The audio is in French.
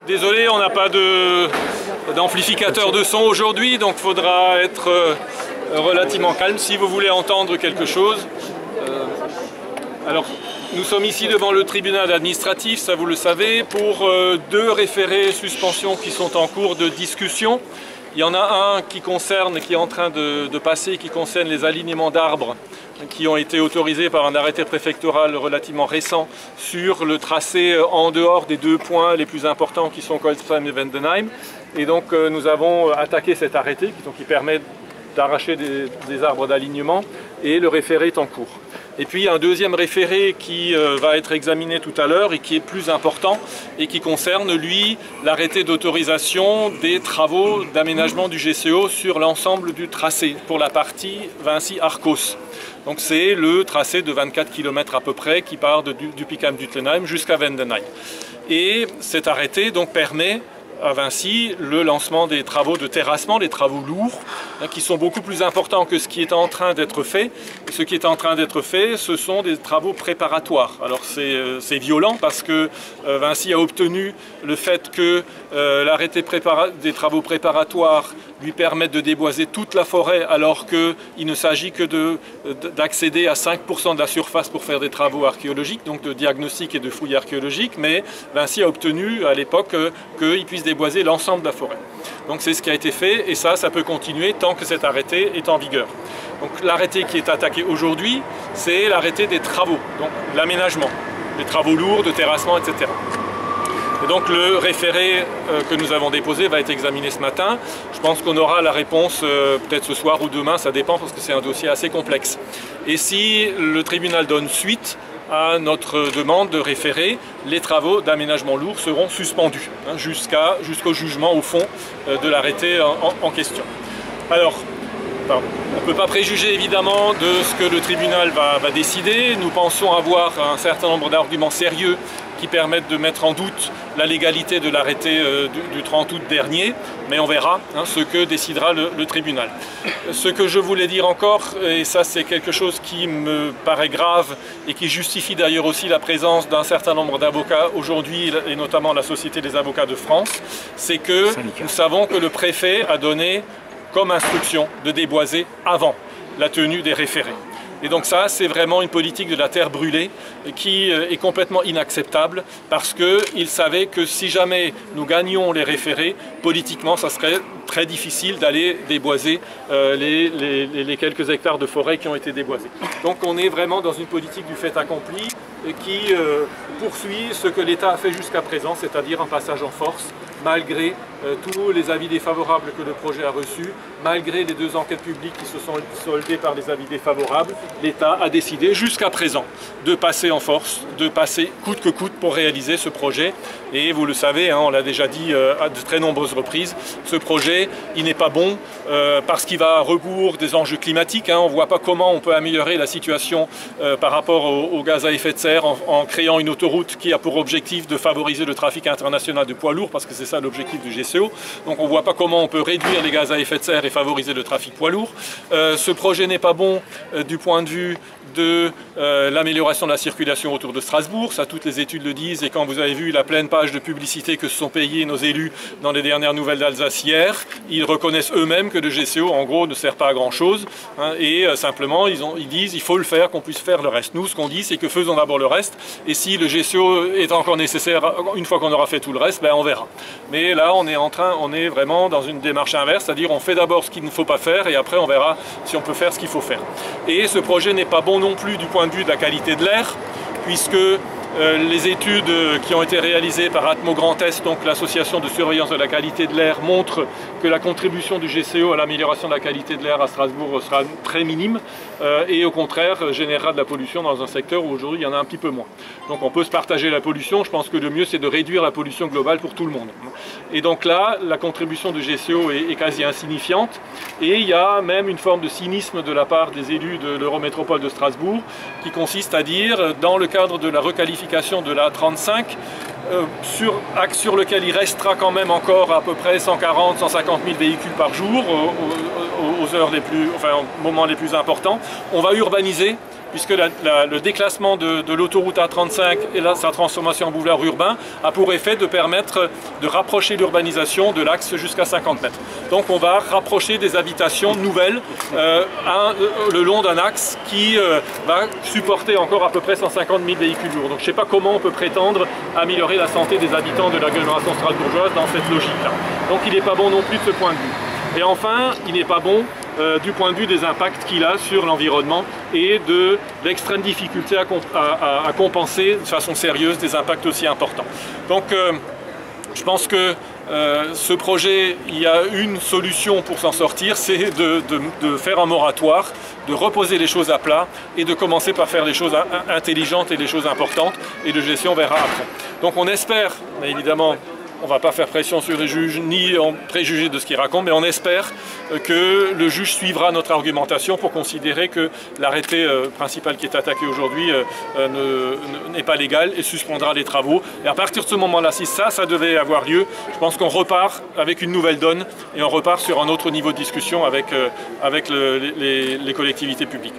Désolé, on n'a pas d'amplificateur de son aujourd'hui, donc il faudra être relativement calme si vous voulez entendre quelque chose. Alors, nous sommes ici devant le tribunal administratif, ça vous le savez, pour deux référés suspension qui sont en cours de discussion. Il y en a un qui est en train de passer, qui concerne les alignements d'arbres qui ont été autorisés par un arrêté préfectoral relativement récent sur le tracé en dehors des deux points les plus importants qui sont Kolsheim et Vendenheim. Et donc nous avons attaqué cet arrêté qui permet d'arracher des arbres d'alignement et le référé est en cours. Et puis un deuxième référé qui va être examiné tout à l'heure et qui est plus important et qui concerne, lui, l'arrêté d'autorisation des travaux d'aménagement du GCO sur l'ensemble du tracé pour la partie Vinci-Arcos. Donc c'est le tracé de 24 km à peu près qui part du Picam-Duttenheim jusqu'à Vendenheim. Et cet arrêté donc permet à Vinci le lancement des travaux de terrassement, des travaux lourds, qui sont beaucoup plus importants que ce qui est en train d'être fait. Ce qui est en train d'être fait, ce sont des travaux préparatoires. Alors c'est violent parce que Vinci a obtenu le fait que l'arrêté des travaux préparatoires lui permette de déboiser toute la forêt alors qu'il ne s'agit que d'accéder à 5% de la surface pour faire des travaux archéologiques, donc de diagnostic et de fouilles archéologiques, mais Vinci a obtenu à l'époque qu'il puisse déboiser l'ensemble de la forêt. Donc c'est ce qui a été fait et ça peut continuer tant que cet arrêté est en vigueur. Donc l'arrêté qui est attaqué aujourd'hui, c'est l'arrêté des travaux, donc l'aménagement, des travaux lourds, de terrassement, etc. Et donc le référé que nous avons déposé va être examiné ce matin. Je pense qu'on aura la réponse peut-être ce soir ou demain, ça dépend parce que c'est un dossier assez complexe. Et si le tribunal donne suite à notre demande de référé, les travaux d'aménagement lourd seront suspendus jusqu'au jugement au fond de l'arrêté en question. Alors, on ne peut pas préjuger évidemment de ce que le tribunal va décider. Nous pensons avoir un certain nombre d'arguments sérieux qui permettent de mettre en doute la légalité de l'arrêté du 30 août dernier, mais on verra ce que décidera le tribunal. Ce que je voulais dire encore, et ça c'est quelque chose qui me paraît grave et qui justifie d'ailleurs aussi la présence d'un certain nombre d'avocats aujourd'hui, et notamment la Société des avocats de France, c'est que nous savons que le préfet a donné comme instruction de déboiser avant la tenue des référés. Et donc ça, c'est vraiment une politique de la terre brûlée qui est complètement inacceptable parce qu'il savait que si jamais nous gagnions les référés, politiquement, ça serait très difficile d'aller déboiser les quelques hectares de forêt qui ont été déboisés. Donc on est vraiment dans une politique du fait accompli qui poursuit ce que l'État a fait jusqu'à présent, c'est-à-dire un passage en force, malgré tous les avis défavorables que le projet a reçus, malgré les deux enquêtes publiques qui se sont soldées par des avis défavorables, l'État a décidé jusqu'à présent de passer en force, de passer coûte que coûte pour réaliser ce projet. Et vous le savez, on l'a déjà dit à de très nombreuses reprises, ce projet, il n'est pas bon parce qu'il va à rebours des enjeux climatiques. On ne voit pas comment on peut améliorer la situation par rapport aux gaz à effet de serre en créant une autoroute qui a pour objectif de favoriser le trafic international de poids lourds, parce que c'est ça l'objectif du GCO. Donc on ne voit pas comment on peut réduire les gaz à effet de serre et favoriser le trafic poids lourd. Ce projet n'est pas bon du point de vue de l'amélioration de la circulation autour de Strasbourg, ça toutes les études le disent, et quand vous avez vu la pleine page de publicité que se sont payés nos élus dans les dernières nouvelles d'Alsace hier, ils reconnaissent eux-mêmes que le GCO en gros ne sert pas à grand chose, et simplement ils disent il faut le faire, qu'on puisse faire le reste. Nous ce qu'on dit c'est que faisons d'abord le reste, et si le GCO est encore nécessaire une fois qu'on aura fait tout le reste, on verra. Mais là on est vraiment dans une démarche inverse, c'est-à-dire on fait d'abord ce qu'il ne faut pas faire et après on verra si on peut faire ce qu'il faut faire. Et ce projet n'est pas bon non plus du point de vue de la qualité de l'air, puisque les études qui ont été réalisées par Atmo Grand Est, donc l'association de surveillance de la qualité de l'air, montrent que la contribution du GCO à l'amélioration de la qualité de l'air à Strasbourg sera très minime et au contraire générera de la pollution dans un secteur où aujourd'hui il y en a un petit peu moins. Donc on peut se partager la pollution, je pense que le mieux c'est de réduire la pollution globale pour tout le monde. Et donc là, la contribution du GCO est quasi insignifiante et il y a même une forme de cynisme de la part des élus de l'Eurométropole de Strasbourg qui consiste à dire, dans le cadre de la requalification de la 35, axe sur lequel il restera quand même encore à peu près 140-150 000 véhicules par jour aux heures les plus, au moment les plus importants, on va urbaniser puisque le déclassement de l'autoroute A35 et sa transformation en boulevard urbain a pour effet de permettre de rapprocher l'urbanisation de l'axe jusqu'à 50 mètres. Donc on va rapprocher des habitations nouvelles le long d'un axe qui va supporter encore à peu près 150 000 véhicules lourds. Donc je ne sais pas comment on peut prétendre améliorer la santé des habitants de l'agglomération strasbourgeoise dans cette logique-là. Donc il n'est pas bon non plus de ce point de vue. Et enfin, il n'est pas bon du point de vue des impacts qu'il a sur l'environnement et de l'extrême difficulté à compenser de façon sérieuse des impacts aussi importants. Donc je pense que ce projet, il y a une solution pour s'en sortir, c'est de faire un moratoire, de reposer les choses à plat et de commencer par faire les choses intelligentes et les choses importantes, et de gestion verra après. Donc on espère, mais évidemment, on ne va pas faire pression sur les juges ni en préjuger de ce qu'ils racontent, mais on espère que le juge suivra notre argumentation pour considérer que l'arrêté principal qui est attaqué aujourd'hui n'est pas légal et suspendra les travaux. Et à partir de ce moment-là, si ça devait avoir lieu, je pense qu'on repart avec une nouvelle donne et on repart sur un autre niveau de discussion avec les collectivités publiques.